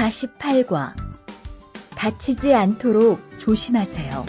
48과 다치지 않도록 조심하세요.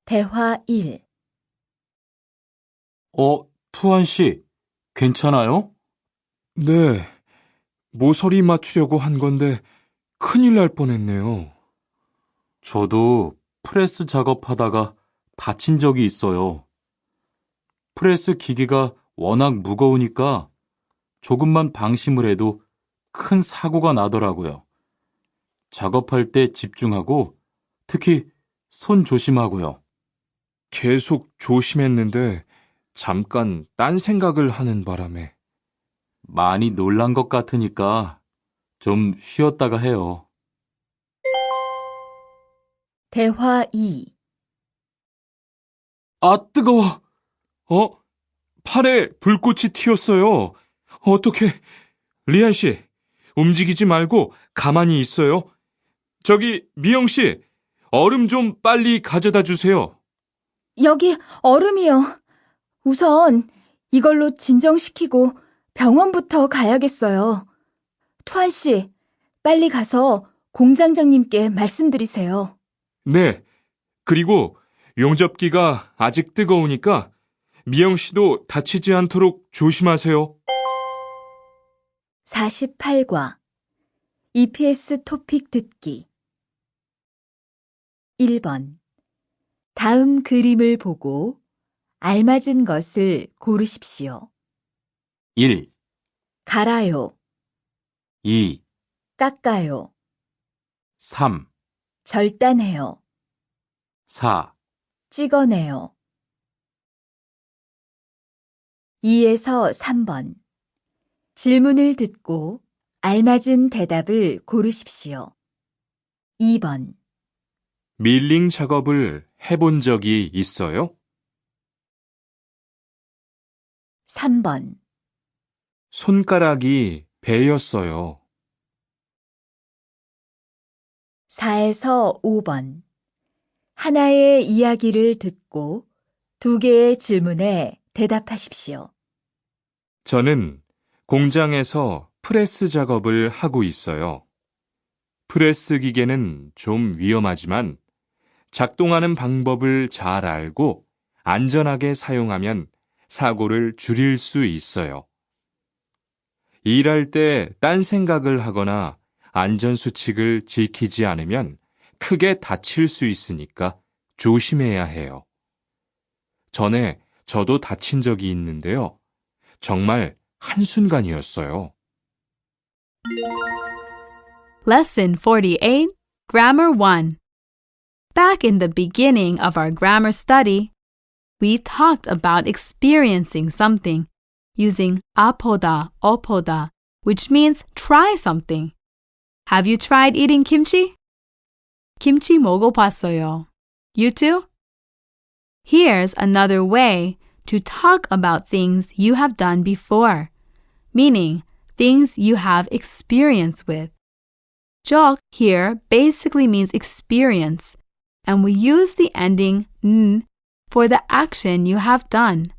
대화 1. 투한 씨, 괜찮아요? 네, 모서리 맞추려고 한 건데 큰일 날 뻔했네요. 저도 프레스 작업하다가 다친 적이 있어요. 프레스 기계가 워낙 무거우니까 조금만 방심을 해도 큰 사고가 나더라고요. 작업할 때 집중하고 특히 손 조심하고요. 계속 조심했는데 잠깐 딴 생각을 하는 바람에. 많이 놀란 것 같으니까 좀 쉬었다가 해요. 대화 2. 뜨거워! 팔에 불꽃이 튀었어요. 어떡해. 리안 씨, 움직이지 말고 가만히 있어요. 저기, 미영 씨, 얼음 좀 빨리 가져다 주세요. 여기 얼음이요. 우선 이걸로 진정시키고 병원부터 가야겠어요. 투한 씨, 빨리 가서 공장장님께 말씀드리세요. 네, 그리고 용접기가 아직 뜨거우니까 미영 씨도 다치지 않도록 조심하세요. 48과 EPS 토픽 듣기 1번. 다음 그림을 보고 알맞은 것을 고르십시오. 1, 갈아요, 2, 깎아요, 3, 절단해요, 4, 찍어내요. 2에서 3번. 질문을 듣고 알맞은 대답을 고르십시오. 2번. 밀링 작업을 해본 적이 있어요? 3번. 손가락이 베였어요. 4에서 5번. 하나의 이야기를 듣고 2개의 질문에 대답하십시오. 저는 공장에서 프레스 작업을 하고 있어요. 프레스 기계는 좀 위험하지만 작동하는 방법을 잘 알고 안전하게 사용하면 사고를 줄일 수 있어요. 일할 때 딴 생각을 하거나 안전수칙을 지키지 않으면 크게 다칠 수 있으니까 조심해야 해요. 전에 저도 다친 적이 있는데요. 정말 한순간이었어요. Lesson 48, Grammar 1. Back in the beginning of our grammar study, we talked about experiencing something using 아보다, 어보다, which means try something. Have you tried eating kimchi? 김치 먹어봤어요. You too? Here's another way to talk about things you have done before, meaning things you have experience with. 적 here basically means experience, and we use the ending n for the action you have done.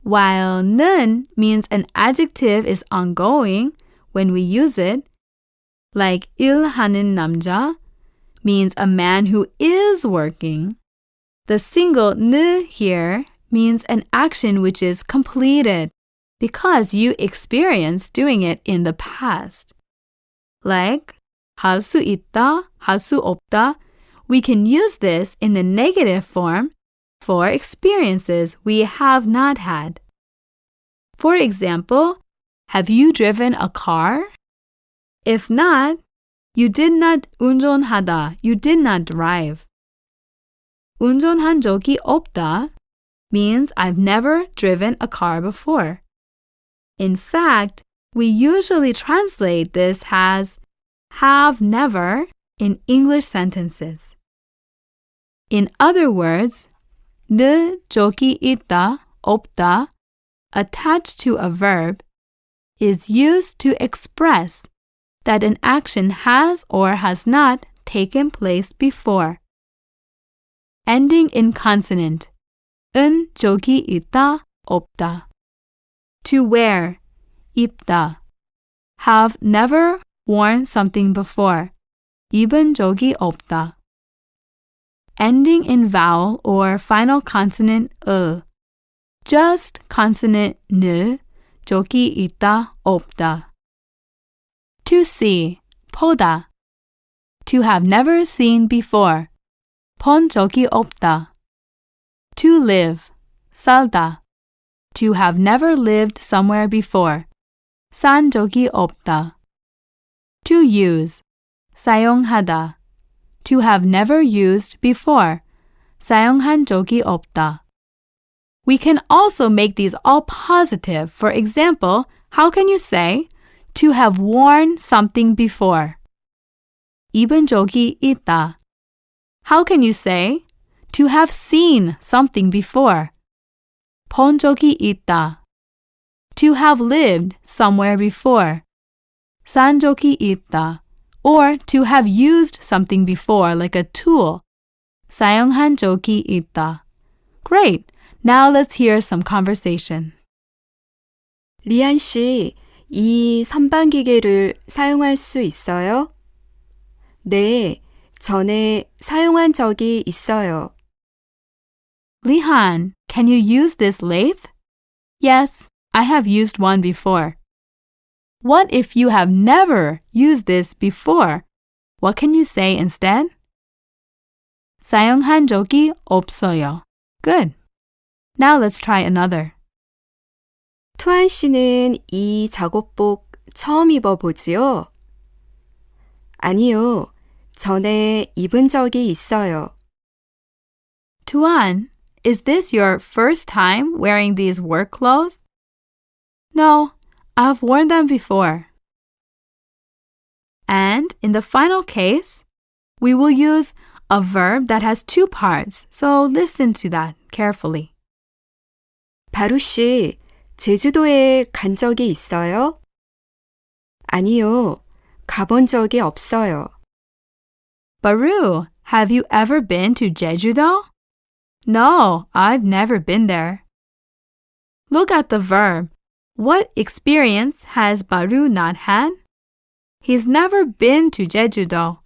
While 는 means an adjective is ongoing when we use it, like 일하는 남자 means a man who is working. The single 느 here means an action which is completed because you experienced doing it in the past. Like 할 수 있다, 할 수 없다, we can use this in the negative form for experiences we have not had. For example, have you driven a car? If not, you did not 운전하다, you did not drive. 운전한 적이 없다 means I've never driven a car before. In fact, we usually translate this as have never in English sentences. In other words, 느 적이 있다, 없다, attached to a verb, is used to express that an action has or has not taken place before. Ending in consonant, 은 적이 있다, 없다. to wear, 입다. Have never worn something before, 입은 적이 없다. Ending in vowel or final consonant 을, just consonant 느, 적이 있다, 없다. To see, 보다. To have never seen before, 본 적이 없다. To live, 살다. To have never lived somewhere before, 산 적이 없다. To use, 사용하다. To have never used before, 사용한 적이 없다. We can also make these all positive. For example, how can you say to have worn something before? 입은 적이 있다. How can you say to have seen something before? 본 적이 있다. To have lived somewhere before. 산 적이 있다. Or to have used something before, like a tool. 사용한 적이 있다. Great! Now let's hear some conversation. 리안 씨, 이 선반기계를 사용할 수 있어요? 네, 전에 사용한 적이 있어요. Lihan, can you use this lathe? Yes, I have used one before. What if you have never used this before? What can you say instead? 사용한 적이 없어요. Good. Now let's try another. 투안 씨는 이 작업복 처음 입어보지요? 아니요, 전에 입은 적이 있어요. Tuan, is this your first time wearing these work clothes? No, I've worn them before. And in the final case, we will use a verb that has two parts, so listen to that carefully. 바루 씨, 제주도에 간 적이 있어요? 아니요, 가본 적이 없어요. Baru, have you ever been to Jeju-do? No, I've never been there. Look at the verb. What experience has Baru not had? He's never been to Jeju-do.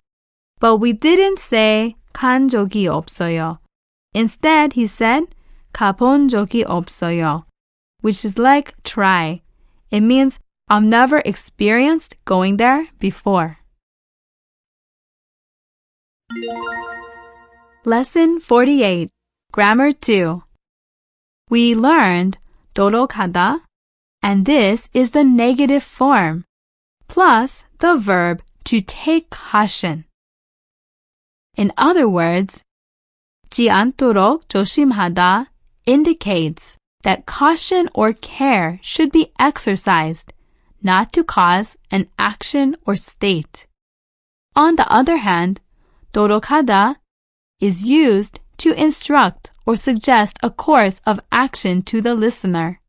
But we didn't say 간 적이 없어요. Instead, he said 가본 적이 없어요, which is like try. It means I've never experienced going there before. Lesson 48, Grammar 2. We learned 도록하다, and this is the negative form, plus the verb to take caution. In other words, 지 않도록 조심하다 indicates that caution or care should be exercised, not to cause an action or state. On the other hand, 도록하다 is used to instruct or suggest a course of action to the listener.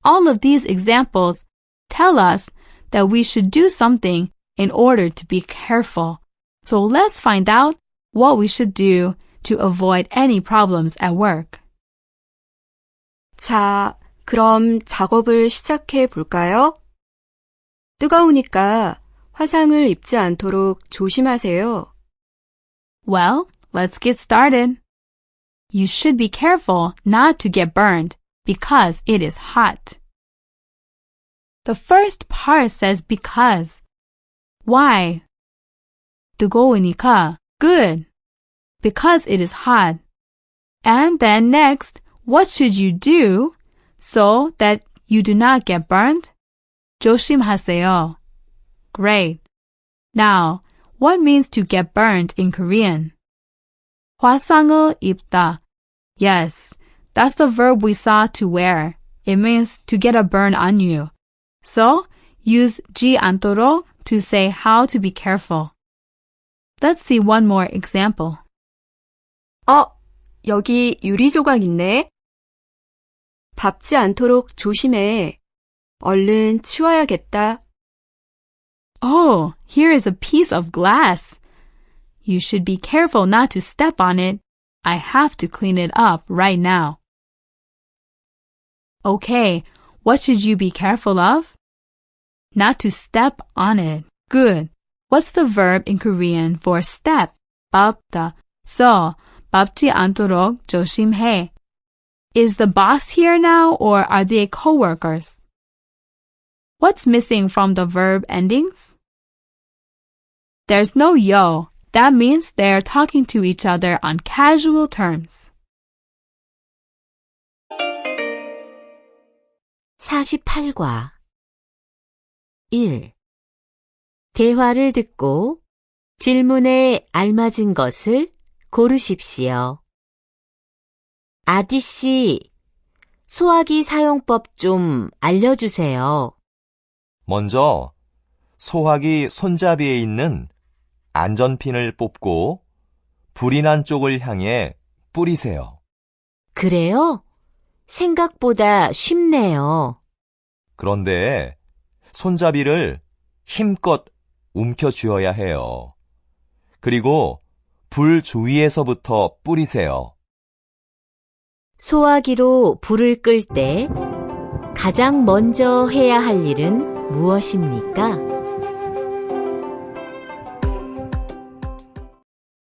All of these examples tell us that we should do something in order to be careful. So let's find out what we should do to avoid any problems at work. 자, 그럼 작업을 시작해 볼까요? 뜨거우니까 화상을 입지 않도록 조심하세요. Well, let's get started. You should be careful not to get burned because it is hot. The first part says because. Why? 뜨거우니까. Good. Because it is hot. And then next, what should you do so that you do not get burned? 조심하세요. Great. Now, what means to get burned in Korean? 화상을 입다. Yes, that's the verb we saw to wear. It means to get a burn on you. So, use 지 않도록 to say how to be careful. Let's see one more example. 여기 유리 조각 있네. 밟지 않도록 조심해. 얼른 치워야겠다. Oh, here is a piece of glass. You should be careful not to step on it. I have to clean it up right now. Okay, What should you be careful of? Not to step on it. Good. What's the verb in Korean for step? 밟다. So, 밟지 않도록 조심해. Is the boss here now or are they co-workers? What's missing from the verb endings? There's no yo. That means they're talking to each other on casual terms. 48과 1. 대화를 듣고 질문에 알맞은 것을 고르십시오. 아디씨, 소화기 사용법 좀 알려주세요. 먼저 소화기 손잡이에 있는 안전핀을 뽑고 불이 난 쪽을 향해 뿌리세요. 그래요? 생각보다 쉽네요. 그런데 손잡이를 힘껏 움켜쥐어야 해요. 그리고 불 주위에서부터 뿌리세요. 소화기로 불을 끌 때 가장 먼저 해야 할 일은 무엇입니까?